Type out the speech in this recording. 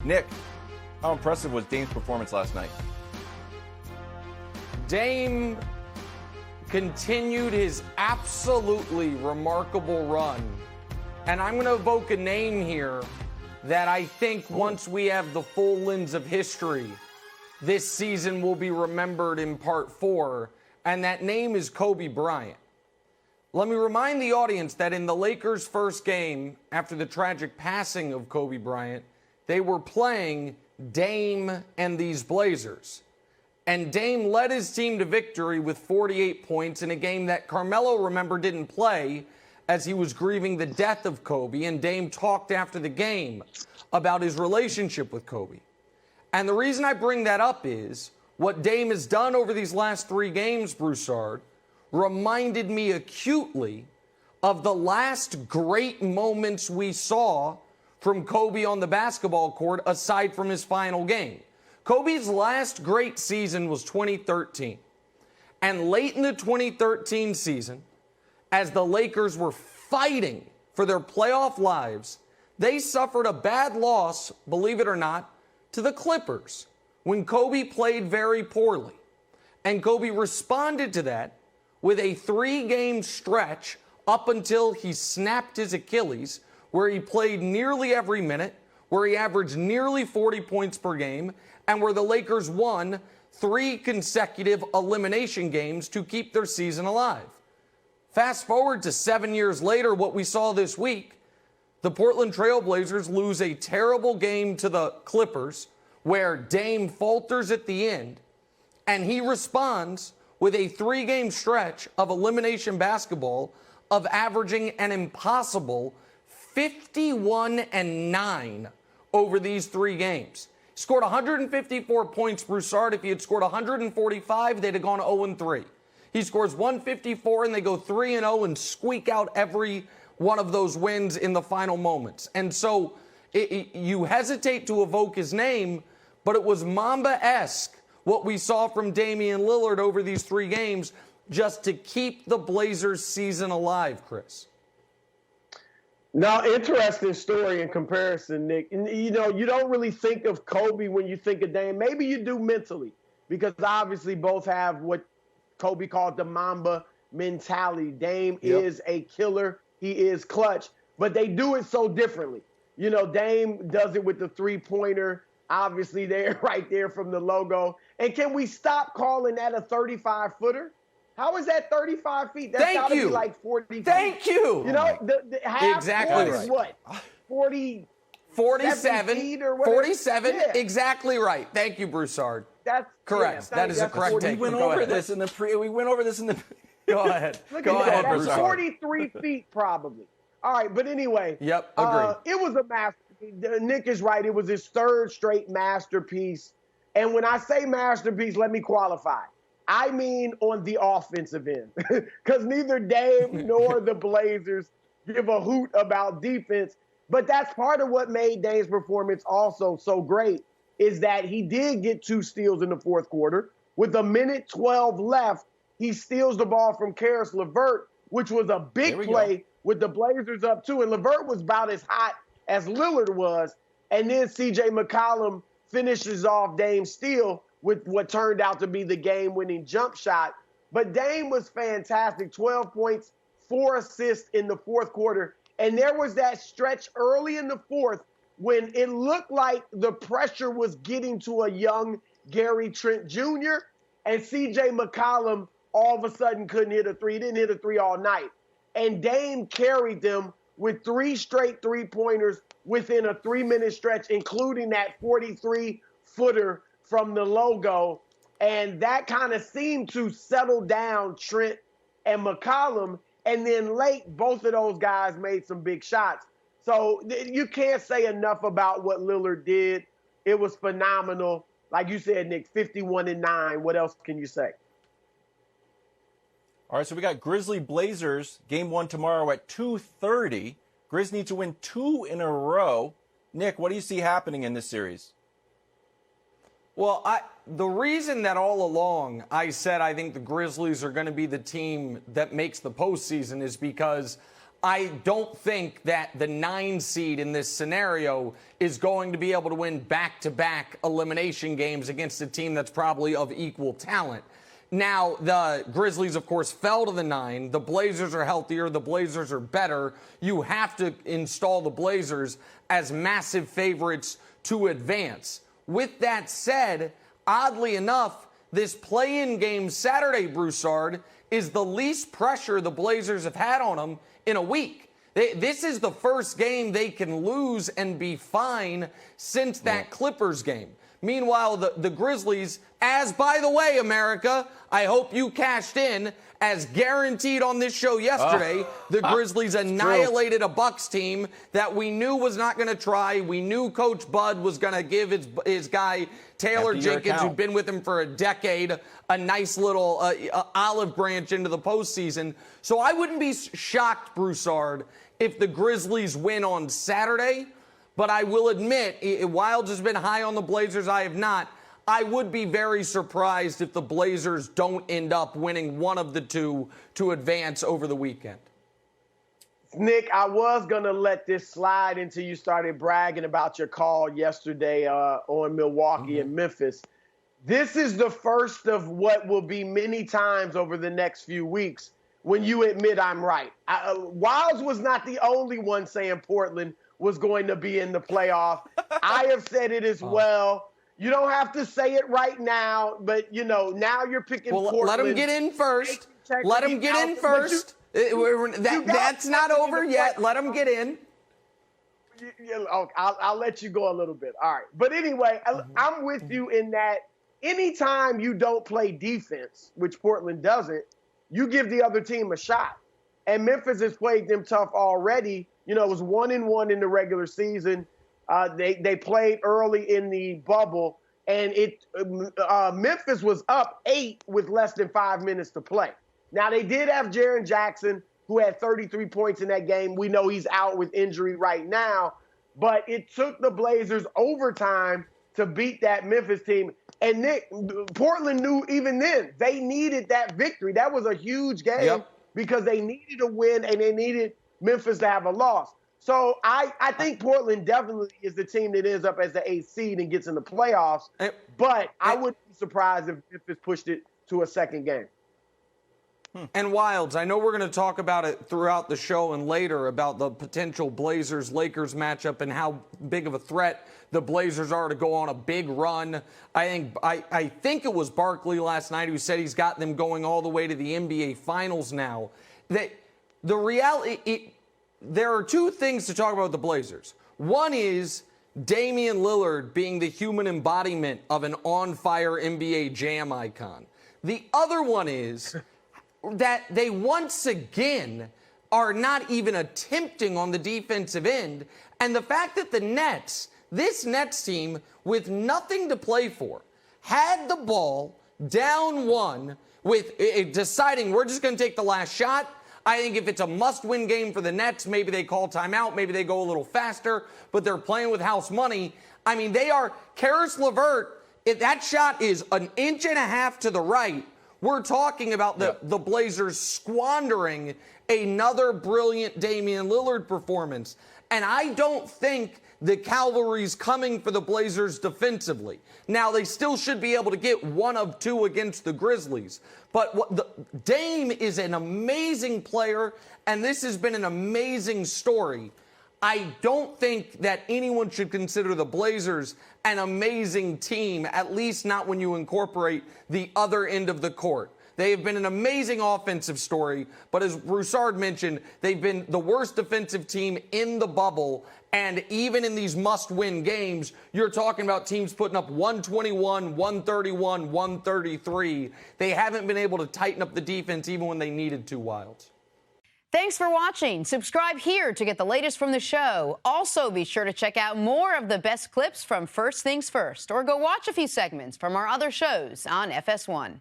Nick, how impressive was Dame's performance last night? Dame continued his absolutely remarkable run. And I'm going to evoke a name here that I think once we have the full lens of history, this season will be remembered in part 4, and that name is Kobe Bryant. Let me remind the audience that in the Lakers' first game after the tragic passing of Kobe Bryant, they were playing Dame and these Blazers. And Dame led his team to victory with 48 points in a game that Carmelo, remember, didn't play as he was grieving the death of Kobe. And Dame talked after the game about his relationship with Kobe. And the reason I bring that up is what Dame has done over these last 3 games, Broussard, reminded me acutely of the last great moments we saw from Kobe on the basketball court aside from his final game. Kobe's last great season was 2013. And late in the 2013 season, as the Lakers were fighting for their playoff lives, they suffered a bad loss, believe it or not, to the Clippers when Kobe played very poorly. And Kobe responded to that with a 3-game stretch up until he snapped his Achilles, where he played nearly every minute, where he averaged nearly 40 points per game, and where the Lakers won 3 consecutive elimination games to keep their season alive. Fast forward to 7 years later, what we saw this week, the Portland Trail Blazers lose a terrible game to the Clippers, where Dame falters at the end, and he responds with a 3-game stretch of elimination basketball of averaging an impossible 51-9 over these 3 games. He scored 154 points, Broussard. If he had scored 145, they'd have gone 0-3. He scores 154, and they go 3-0 and squeak out every one of those wins in the final moments. And so you hesitate to evoke his name, but it was Mamba-esque what we saw from Damian Lillard over these 3 games just to keep the Blazers' season alive, Chris. Now, interesting story in comparison, Nick. And, you know, you don't really think of Kobe when you think of Dame. Maybe you do mentally, because obviously both have what Kobe called the Mamba mentality. Dame is a killer. He is clutch. But they do it so differently. You know, Dame does it with the 3-pointer. Obviously, they're right there from the logo. And can we stop calling that a 35-footer? How is that 35 feet? That's got to be like 40 feet. Thank you. You know, the half exactly right. Is what? 47 feet or whatever? 47, yeah. Exactly right. Thank you, Broussard. That's correct. That is a correct take. We went over this in the Go ahead. Go ahead, Broussard. That's 43 feet probably. All right, but anyway. Yep, agreed. It was a masterpiece. Nick is right. It was his 3rd straight masterpiece. And when I say masterpiece, let me qualify. I mean on the offensive end. Because neither Dame nor the Blazers give a hoot about defense. But that's part of what made Dame's performance also so great, is that he did get 2 steals in the 4th quarter. With 1:12 left, he steals the ball from Karis LeVert, which was a big play with the Blazers up 2. And LeVert was about as hot as Lillard was. And then C.J. McCollum finishes off Dame's steal with what turned out to be the game-winning jump shot. But Dame was fantastic, 12 points, 4 assists in the 4th quarter. And there was that stretch early in the 4th when it looked like the pressure was getting to a young Gary Trent Jr., and C.J. McCollum all of a sudden couldn't hit a 3. He didn't hit a 3 all night. And Dame carried them with 3 straight 3-pointers within a 3-minute stretch, including that 43-footer from the logo. And that kind of seemed to settle down Trent and McCollum. And then late, both of those guys made some big shots. So you can't say enough about what Lillard did. It was phenomenal. Like you said, Nick, 51-9. What else can you say? All right, so we got Grizzly Blazers, game 1 tomorrow at 2:30. Grizz need to win 2 in a row. Nick, what do you see happening in this series? Well, the reason that all along I said I think the Grizzlies are going to be the team that makes the postseason is because I don't think that the 9 seed in this scenario is going to be able to win back-to-back elimination games against a team that's probably of equal talent. Now, the Grizzlies, of course, fell to the 9. The Blazers are healthier. The Blazers are better. You have to install the Blazers as massive favorites to advance. With that said, oddly enough, this play-in game Saturday, Broussard, is the least pressure the Blazers have had on them in a week. This is the first game they can lose and be fine since that Clippers game. Meanwhile, the Grizzlies, as by the way, America, I hope you cashed in, as guaranteed on this show yesterday, the Grizzlies annihilated a Bucks team that we knew was not going to try. We knew Coach Bud was going to give his guy, Taylor Jenkins, who'd been with him for a decade, a nice little olive branch into the postseason. So I wouldn't be shocked, Broussard, if the Grizzlies win on Saturday. But I will admit, Wildes has been high on the Blazers. I have not. I would be very surprised if the Blazers don't end up winning one of the two to advance over the weekend. Nick, I was going to let this slide until you started bragging about your call yesterday on Milwaukee and Memphis. This is the first of what will be many times over the next few weeks when you admit I'm right. Wildes was not the only one saying Portland was going to be in the playoff. I have said it as well. You don't have to say it right now, but, now you're picking Portland. Let him get in first. Let him get in first. That's not over yet. Let him get in. I'll let you go a little bit. All right. But anyway, I'm with you in that anytime you don't play defense, which Portland doesn't, you give the other team a shot. And Memphis has played them tough already. It was 1-1 in the regular season. They played early in the bubble, and Memphis was up 8 with less than 5 minutes to play. Now, they did have Jaren Jackson, who had 33 points in that game. We know he's out with injury right now, but it took the Blazers overtime to beat that Memphis team. And Nick, Portland knew even then they needed that victory. That was a huge game because they needed a win and they needed Memphis to have a loss. So I think Portland definitely is the team that ends up as the 8th seed and gets in the playoffs. But I wouldn't be surprised if Memphis pushed it to a second game. And Wildes, I know we're going to talk about it throughout the show and later about the potential Blazers-Lakers matchup and how big of a threat the Blazers are to go on a big run. I think it was Barkley last night who said he's got them going all the way to the NBA Finals now. The reality, there are two things to talk about with the Blazers. One is Damian Lillard being the human embodiment of an on-fire NBA Jam icon. The other one is that they once again are not even attempting on the defensive end. And the fact that the Nets, this Nets team with nothing to play for, had the ball down 1 with deciding we're just going to take the last shot. I think if it's a must-win game for the Nets, maybe they call timeout, maybe they go a little faster, but they're playing with house money. I mean, they are, Karis LeVert, if that shot is an inch and a half to the right, we're talking about the Blazers squandering another brilliant Damian Lillard performance. And I don't think the cavalry's coming for the Blazers defensively. Now, they still should be able to get 1 of 2 against the Grizzlies. But Dame is an amazing player, and this has been an amazing story. I don't think that anyone should consider the Blazers an amazing team, at least not when you incorporate the other end of the court. They have been an amazing offensive story, but as Broussard mentioned, they've been the worst defensive team in the bubble, and even in these must-win games, you're talking about teams putting up 121, 131, 133. They haven't been able to tighten up the defense even when they needed to, Wildes. Thanks for watching. Subscribe here to get the latest from the show. Also, be sure to check out more of the best clips from First Things First, or go watch a few segments from our other shows on FS1.